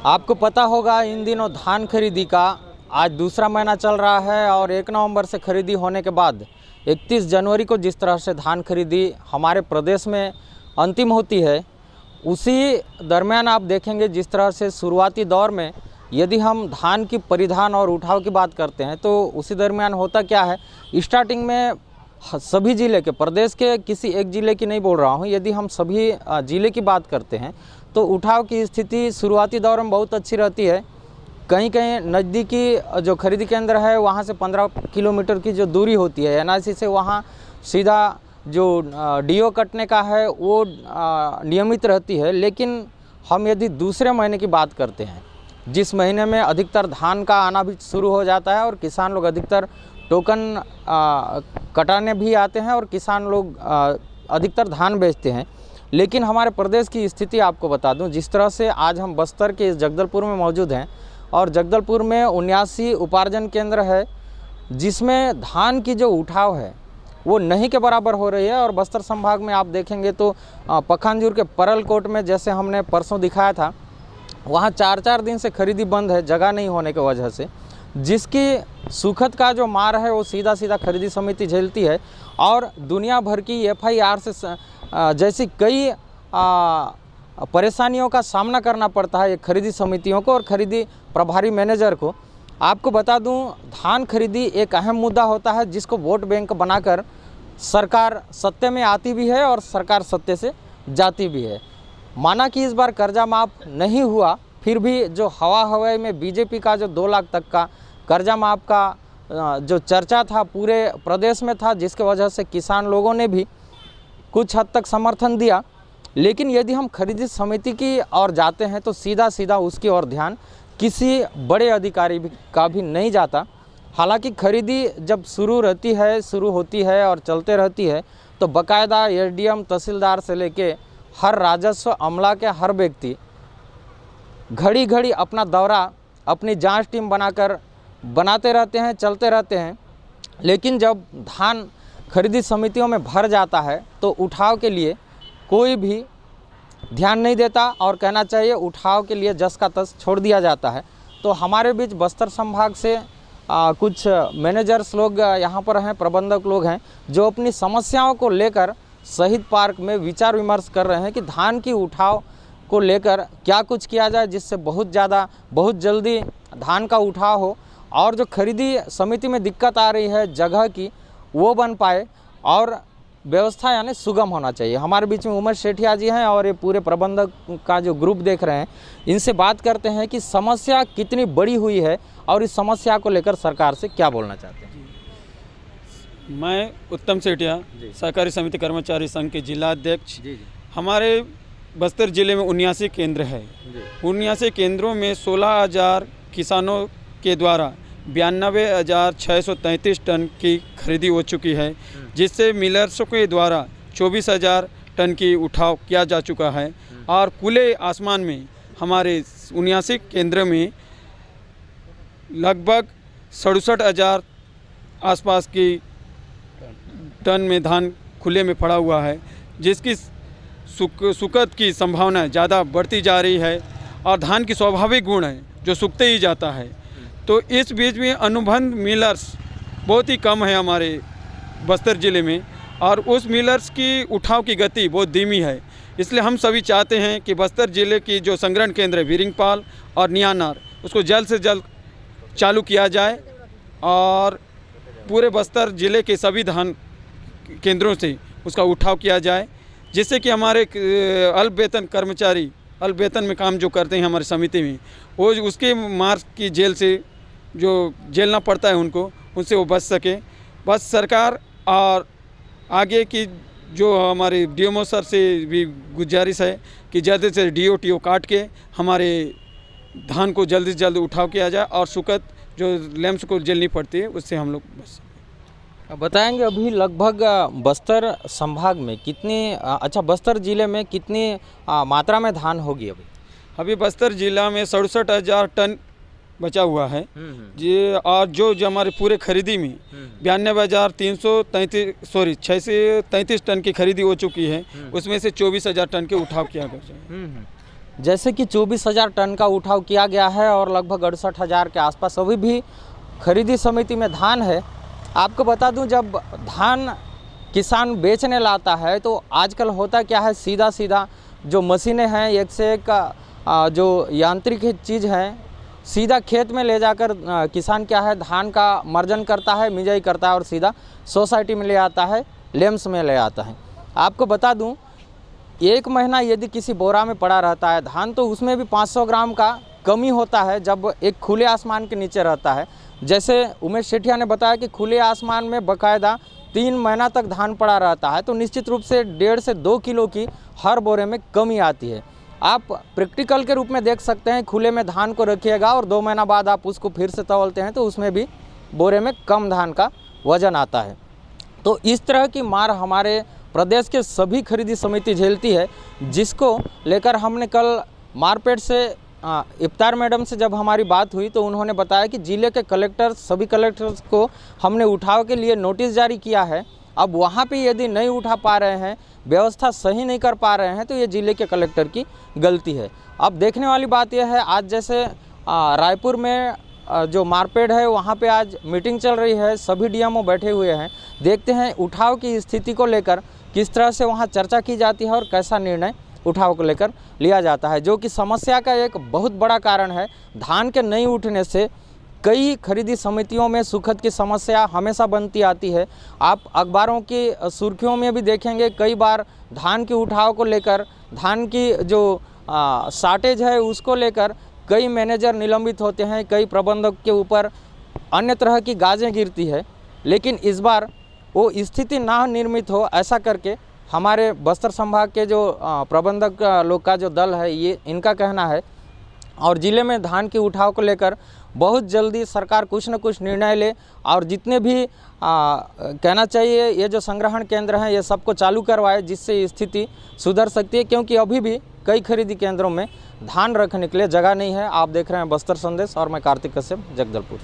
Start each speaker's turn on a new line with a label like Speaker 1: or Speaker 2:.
Speaker 1: आपको पता होगा इन दिनों धान खरीदी का आज दूसरा महीना चल रहा है और 1 नवंबर से खरीदी होने के बाद 31 जनवरी को जिस तरह से धान खरीदी हमारे प्रदेश में अंतिम होती है, उसी दरमियान आप देखेंगे जिस तरह से शुरुआती दौर में यदि हम धान की परिधान और उठाव की बात करते हैं तो उसी दरमियान होता क्या है, स्टार्टिंग में सभी ज़िले के, प्रदेश के किसी एक ज़िले की नहीं बोल रहा हूँ, यदि हम सभी ज़िले की बात करते हैं तो उठाव की स्थिति शुरुआती दौर में बहुत अच्छी रहती है। कहीं कहीं नज़दीकी जो खरीदी केंद्र है वहाँ से 15 किलोमीटर की जो दूरी होती है एनआईसी से, वहाँ सीधा जो डीओ कटने का है वो नियमित रहती है। लेकिन हम यदि दूसरे महीने की बात करते हैं, जिस महीने में अधिकतर धान का आना भी शुरू हो जाता है और किसान लोग अधिकतर टोकन कटाने भी आते हैं और किसान लोग अधिकतर धान बेचते हैं। लेकिन हमारे प्रदेश की स्थिति आपको बता दूं, जिस तरह से आज हम बस्तर के इस जगदलपुर में मौजूद हैं और जगदलपुर में 79 उपार्जन केंद्र है जिसमें धान की जो उठाव है वो नहीं के बराबर हो रही है। और बस्तर संभाग में आप देखेंगे तो पखानजूर के परलकोट में, जैसे हमने परसों दिखाया था, वहाँ 4-4 दिन से खरीदी बंद है जगह नहीं होने की वजह से, जिसकी सुखद का जो मार है वो सीधा सीधा खरीदी समिति झेलती है। और दुनिया भर की FIR से जैसी कई परेशानियों का सामना करना पड़ता है खरीदी समितियों को और खरीदी प्रभारी मैनेजर को। आपको बता दूं, धान खरीदी एक अहम मुद्दा होता है जिसको वोट बैंक बनाकर सरकार सत्ते में आती भी है और सरकार सत्ते से जाती भी है। माना कि इस बार कर्जा माफ़ नहीं हुआ, फिर भी जो हवाई में बीजेपी का जो 2 लाख तक का कर्जा माफ़ का जो चर्चा था पूरे प्रदेश में था, जिसके वजह से किसान लोगों ने भी कुछ हद तक समर्थन दिया। लेकिन यदि हम खरीदी समिति की ओर जाते हैं तो सीधा सीधा उसकी ओर ध्यान किसी बड़े अधिकारी का भी नहीं जाता। हालांकि खरीदी जब शुरू होती है और चलते रहती है तो बाकायदा SDM तहसीलदार से लेके हर राजस्व अमला के हर व्यक्ति घड़ी घड़ी अपना दौरा, अपनी जांच टीम बनाते रहते हैं, चलते रहते हैं। लेकिन जब धान खरीदी समितियों में भर जाता है तो उठाव के लिए कोई भी ध्यान नहीं देता और कहना चाहिए उठाव के लिए जस का तस छोड़ दिया जाता है। तो हमारे बीच बस्तर संभाग से कुछ मैनेजर्स लोग यहाँ पर हैं, प्रबंधक लोग हैं, जो अपनी समस्याओं को लेकर शहीद पार्क में विचार विमर्श कर रहे हैं कि धान की उठाव को लेकर क्या कुछ किया जाए जिससे बहुत जल्दी धान का उठाव हो और जो खरीदी समिति में दिक्कत आ रही है जगह की वो बन पाए और व्यवस्था यानी सुगम होना चाहिए। हमारे बीच में उमेश सेठिया जी हैं और ये पूरे प्रबंधक का जो ग्रुप देख रहे हैं, इनसे बात करते हैं कि समस्या कितनी बड़ी हुई है और इस समस्या को लेकर सरकार से क्या बोलना चाहते हैं।
Speaker 2: मैं उत्तम सेठिया, सहकारी समिति कर्मचारी संघ के जिला अध्यक्ष। हमारे बस्तर जिले में 79 केंद्र है। 79 केंद्रों में 16,000 किसानों के द्वारा 92,633 टन की खरीदी हो चुकी है, जिससे मिलर्सों के द्वारा 24,000 टन की उठाव किया जा चुका है। और खुले आसमान में हमारे 79 केंद्र में लगभग 67,000 आसपास की टन में धान खुले में पड़ा हुआ है, जिसकी सुकत की संभावना ज़्यादा बढ़ती जा रही है। और धान की स्वाभाविक गुण है जो सूखते ही जाता है। तो इस बीच में अनुबंध मिलर्स बहुत ही कम है हमारे बस्तर ज़िले में और उस मिलर्स की उठाव की गति बहुत धीमी है। इसलिए हम सभी चाहते हैं कि बस्तर ज़िले की जो संग्रहण केंद्र है वीरिंगपाल और नियानार, उसको जल्द से जल्द चालू किया जाए और पूरे बस्तर ज़िले के सभी धान केंद्रों से उसका उठाव किया जाए, जिससे कि हमारे अल्प वेतन कर्मचारी अल्प वेतन में काम जो करते हैं हमारी समिति में, वो उसके मार्च की जेल से जो झेलना पड़ता है उनसे वो बच सके। बस सरकार और आगे की जो हमारे DMO सर से भी गुजारिश है कि जल्द से DOTO काट के हमारे धान को जल्द से जल्द उठाव किया जाए और सुकत जो लैम्स को झेलनी पड़ती है उससे हम लोग बस
Speaker 1: बताएंगे। अभी लगभग बस्तर संभाग में बस्तर ज़िले में कितनी मात्रा में धान होगी
Speaker 2: अभी बस्तर जिला में 67,000 टन बचा हुआ है जी। और जो हमारे पूरे खरीदी में 92,633 टन की खरीदी हो चुकी है, उसमें से 24,000 टन के उठाव किया गया।
Speaker 1: जैसे कि 24,000 टन का उठाव किया गया है और लगभग 68,000 के आसपास अभी भी खरीदी समिति में धान है। आपको बता दूं, जब धान किसान बेचने लाता है तो आजकल होता क्या है, सीधा सीधा जो मशीनें हैं, एक से एक जो यांत्रिक चीज़ है, सीधा खेत में ले जाकर किसान क्या है, धान का मर्जन करता है, मिजाई करता है और सीधा सोसाइटी में ले आता है, लेम्स में ले आता है। आपको बता दूं, एक महीना यदि किसी बोरा में पड़ा रहता है धान तो उसमें भी 500 ग्राम का कमी होता है जब एक खुले आसमान के नीचे रहता है। जैसे उमेश सेठिया ने बताया कि खुले आसमान में बाकायदा 3 महीना तक धान पड़ा रहता है तो निश्चित रूप से 1.5 से 2 किलो की हर बोरे में कमी आती है। आप प्रैक्टिकल के रूप में देख सकते हैं, खुले में धान को रखिएगा और 2 महीना बाद आप उसको फिर से तौलते हैं तो उसमें भी बोरे में कम धान का वजन आता है। तो इस तरह की मार हमारे प्रदेश के सभी खरीदी समिति झेलती है, जिसको लेकर हमने कल मारपेट से इफ्तार मैडम से जब हमारी बात हुई तो उन्होंने बताया कि जिले के कलेक्टर, सभी कलेक्टर्स को हमने उठाव के लिए नोटिस जारी किया है। अब वहाँ पे यदि नहीं उठा पा रहे हैं, व्यवस्था सही नहीं कर पा रहे हैं तो ये जिले के कलेक्टर की गलती है। अब देखने वाली बात यह है, आज जैसे रायपुर में जो मारपेट है वहाँ पे आज मीटिंग चल रही है, सभी डीएमओ बैठे हुए हैं। देखते हैं उठाव की स्थिति को लेकर किस तरह से वहाँ चर्चा की जाती है और कैसा निर्णय उठाव को लेकर लिया जाता है, जो कि समस्या का एक बहुत बड़ा कारण है। धान के नहीं उठने से कई खरीदी समितियों में सुखद की समस्या हमेशा बनती आती है। आप अखबारों की सुर्खियों में भी देखेंगे, कई बार धान की उठाव को लेकर, धान की जो शार्टेज है उसको लेकर कई मैनेजर निलंबित होते हैं, कई प्रबंधक के ऊपर अन्य तरह की गाजें गिरती है। लेकिन इस बार वो स्थिति ना निर्मित हो, ऐसा करके हमारे बस्तर संभाग के जो प्रबंधक लोग का जो दल है, ये इनका कहना है। और ज़िले में धान की उठाव को लेकर बहुत जल्दी सरकार कुछ न कुछ निर्णय ले और जितने भी कहना चाहिए ये जो संग्रहण केंद्र हैं ये सबको चालू करवाए, जिससे स्थिति सुधर सकती है। क्योंकि अभी भी कई खरीदी केंद्रों में धान रखने के लिए जगह नहीं है। आप देख रहे हैं बस्तर संदेश और मैं कार्तिक कश्यप, जगदलपुर।